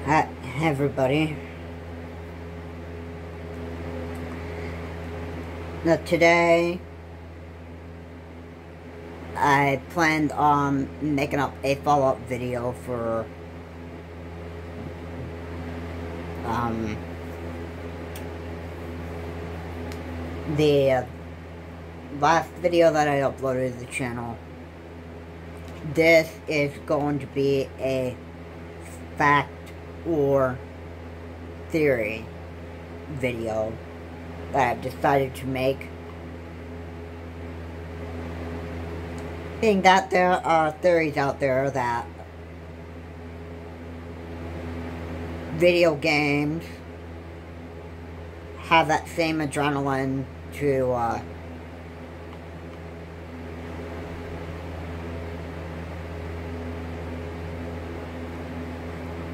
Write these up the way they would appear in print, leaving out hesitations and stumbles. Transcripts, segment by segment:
Hi, everybody. Now, today, I planned on making up a follow-up video for, the last video that I uploaded to the channel. This is going to be a fact or theory video that I've decided to make. Being that there are theories out there that video games have that same adrenaline to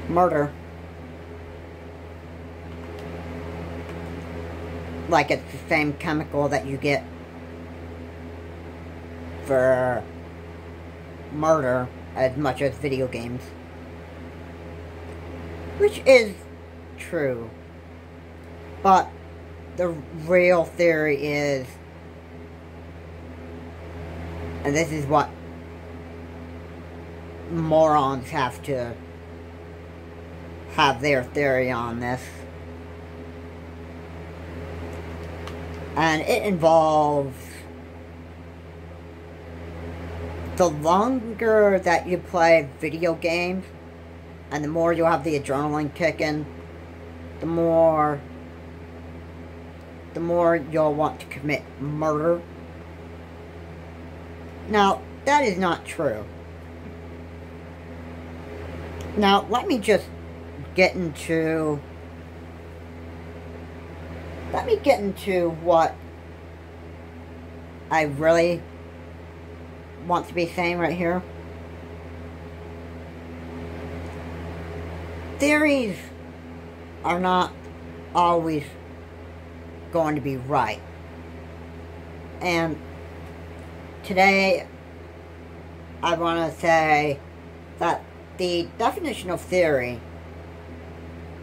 murder. Like it's the same chemical that you get for murder as much as video games. Which is true. But the real theory is, and this is what morons have to have their theory on this, and it involves the longer that you play video games and the more you have the adrenaline kicking, the more you'll want to commit murder. Now, that is not true. Now, let me just get into what I really want to be saying right here. Theories are not always going to be right. And today, I want to say that the definition of theory,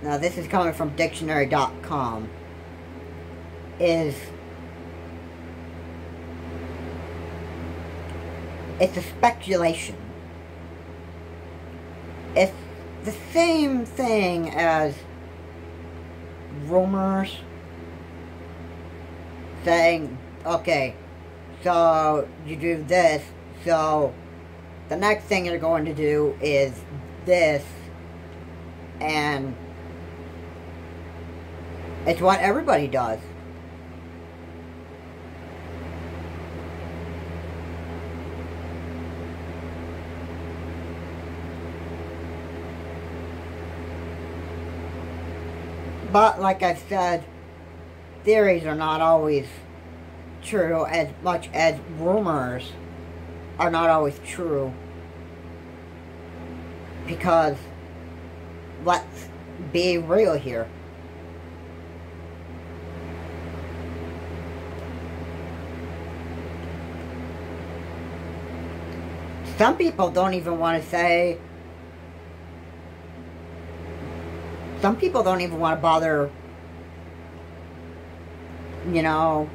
now this is coming from dictionary.com, it's a speculation. It's the same thing as rumors, saying, okay, so you do this, so the next thing you're going to do is this, and it's what everybody does. But, like I said, theories are not always true as much as rumors are not always true. Because, let's be real here. Some people don't even want to say, some people don't even want to bother, you know,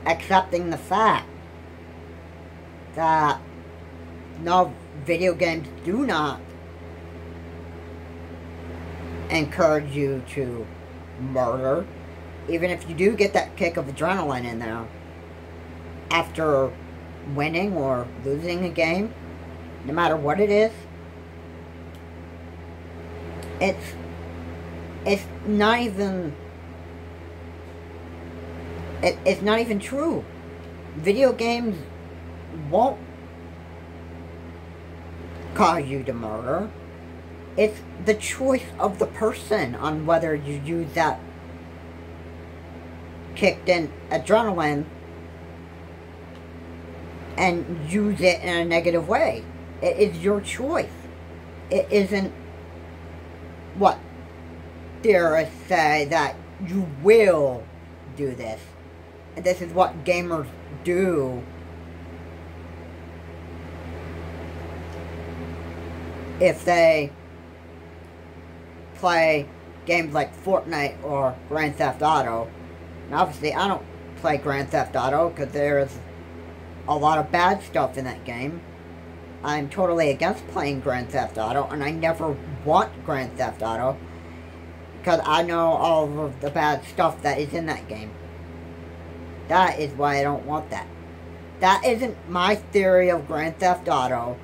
accepting the fact that no, video games do not encourage you to murder, even if you do get that kick of adrenaline in there after winning or losing a game, no matter what it is. It's not even, it's not even true. Video games won't cause you to murder. It's the choice of the person on whether you use that kicked in adrenaline and use it in a negative way. It is your choice. It isn't what theorists say that you will do this. And this is what gamers do. If they play games like Fortnite or Grand Theft Auto. And obviously, I don't play Grand Theft Auto because there's a lot of bad stuff in that game. I'm totally against playing Grand Theft Auto, and I never want Grand Theft Auto because I know all of the bad stuff that is in that game. That is why I don't want that. That isn't my theory of Grand Theft Auto.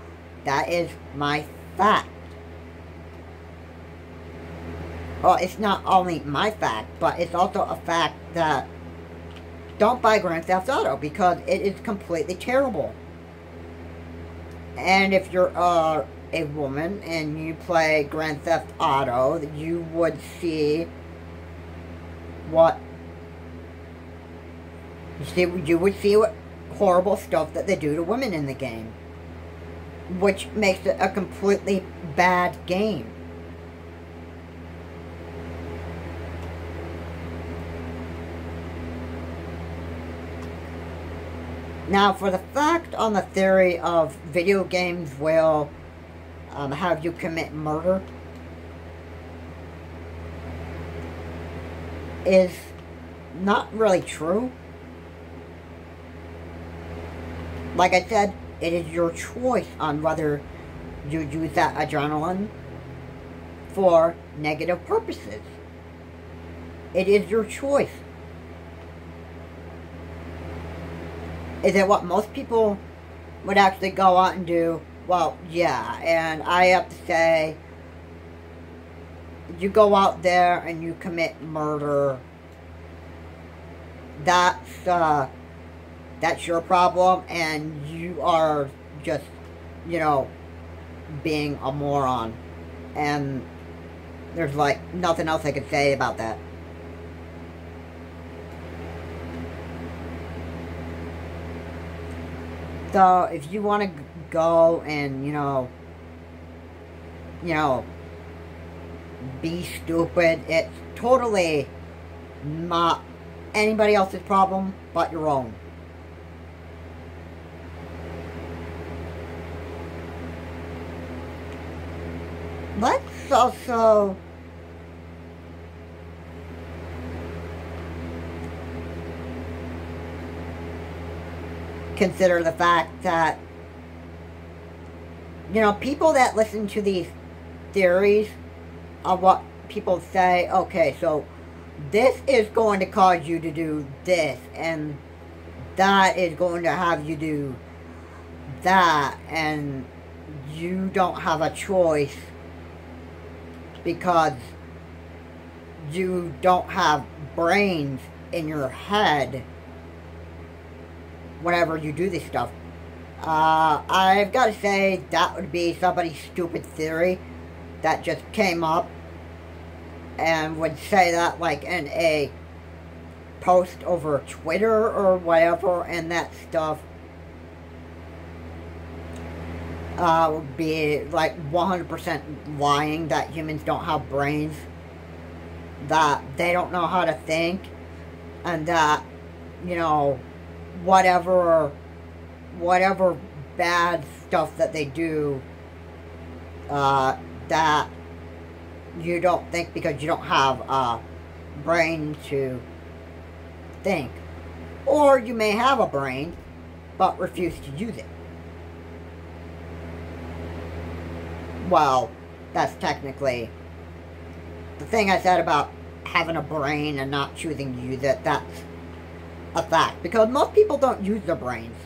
That is my fact. Well, it's not only my fact, but it's also a fact that don't buy Grand Theft Auto because it is completely terrible. And if you're a woman and you play Grand Theft Auto, you would see what you would see what horrible stuff that they do to women in the game, which makes it a completely bad game. Now, for the fact on the theory of video games will have you commit murder is not really true. Like I said, it is your choice on whether you use that adrenaline for negative purposes. It is your choice. Is it what most people would actually go out and do? Well, yeah, and I have to say, you go out there and you commit murder, that's your problem, and you are just, being a moron. And there's, nothing else I could say about that. So, if you want to go and, be stupid, it's totally not anybody else's problem but your own. Let's also consider the fact that, people that listen to these theories of what people say, okay, so this is going to cause you to do this, and that is going to have you do that, and you don't have a choice because you don't have brains in your head whenever you do this stuff. I've got to say that would be somebody's stupid theory that just came up and would say that in a post over Twitter or whatever, and that stuff would be 100% lying, that humans don't have brains, that they don't know how to think, and that, whatever bad stuff that they do, that you don't think because you don't have a brain to think. Or you may have a brain, but refuse to use it. Well, that's technically the thing I said about having a brain and not choosing to use it. That's a fact, because most people don't use their brains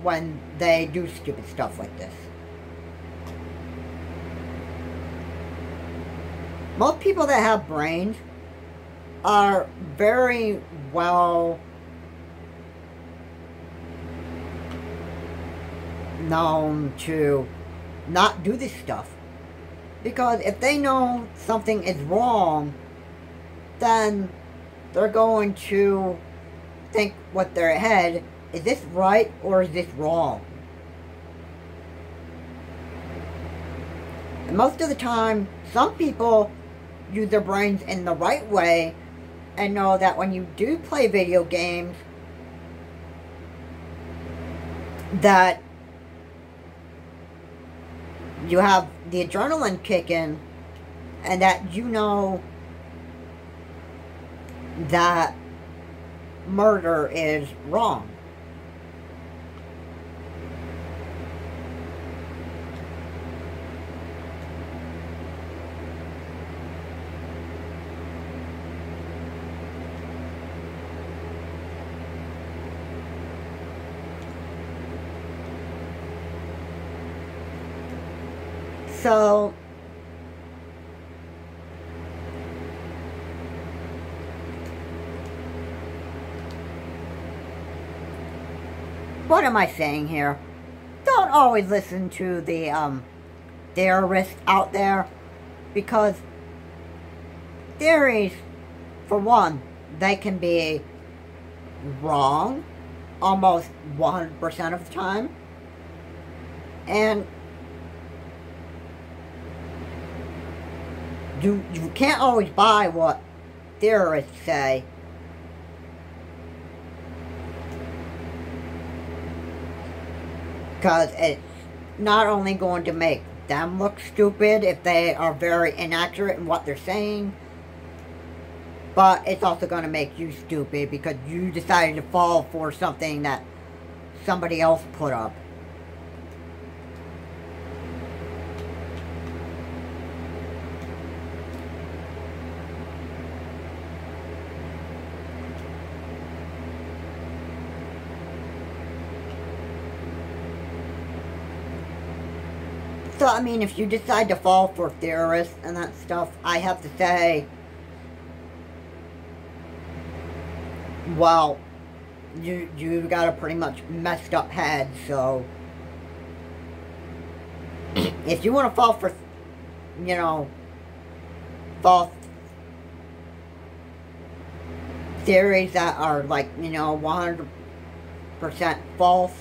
when they do stupid stuff like this. Most people that have brains are very well known to not do this stuff, because if they know something is wrong, then they're going to think with their head, is this right or is this wrong? And most of the time, some people use their brains in the right way and know that when you do play video games, that you have the adrenaline kick in, and that you know that murder is wrong. So, what am I saying here? Don't always listen to the theorists out there, because theories, for one, they can be wrong almost 100% of the time, and you can't always buy what theorists say. Because it's not only going to make them look stupid if they are very inaccurate in what they're saying, but it's also going to make you stupid because you decided to fall for something that somebody else put up. So, I mean, if you decide to fall for theorists and that stuff, I have to say, well, you got a pretty much messed up head, so if you want to fall for, you know, false theories that are, like, you know, 100% false,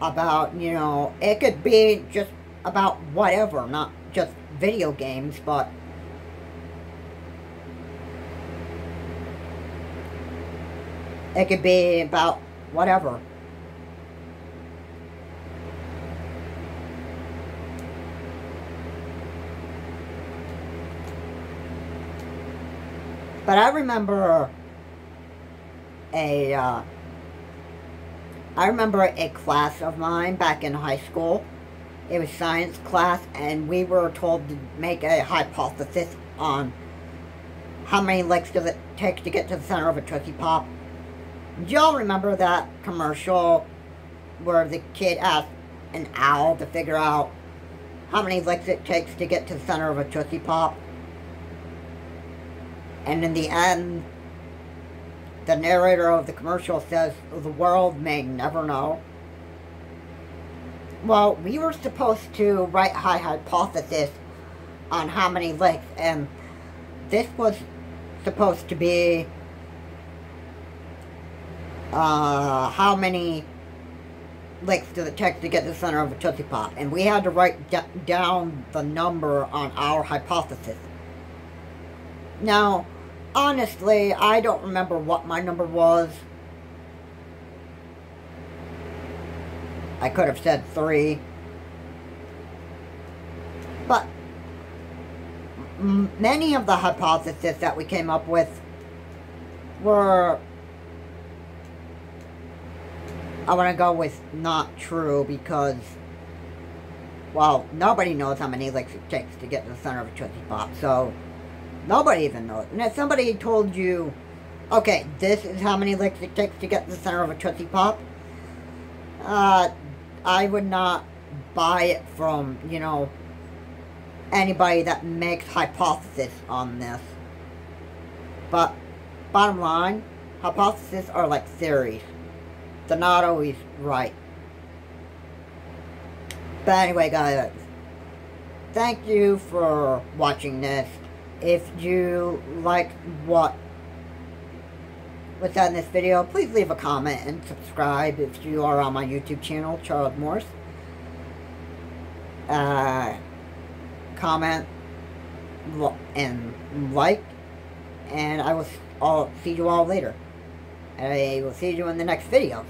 about, you know, it could be just about whatever, not just video games, but it could be about whatever. But I remember a class of mine back in high school. It was science class, and we were told to make a hypothesis on how many licks does it take to get to the center of a Tootsie Pop. Do y'all remember that commercial where the kid asked an owl to figure out how many licks it takes to get to the center of a Tootsie Pop? And in the end, the narrator of the commercial says, the world may never know. Well, we were supposed to write a hypothesis on how many licks, and this was supposed to be how many licks does it take to get to the center of a Tootsie Pop, and we had to write down the number on our hypothesis. Now, honestly, I don't remember what my number was. I could have said 3. But many of the hypotheses that we came up with were, I want to go with not true, because, well, nobody knows how many licks it takes to get to the center of a Tootsie Pop, so nobody even knows. And if somebody told you, okay, this is how many licks it takes to get to the center of a Tootsie Pop, I would not buy it from, you know, anybody that makes hypothesis on this. But, bottom line, hypotheses are like theories. They're not always right. But anyway, guys, thank you for watching this. If you liked what was said in this video, please leave a comment and subscribe if you are on my YouTube channel, Charles Morse. Comment and like, and I will see you all later. I will see you in the next video.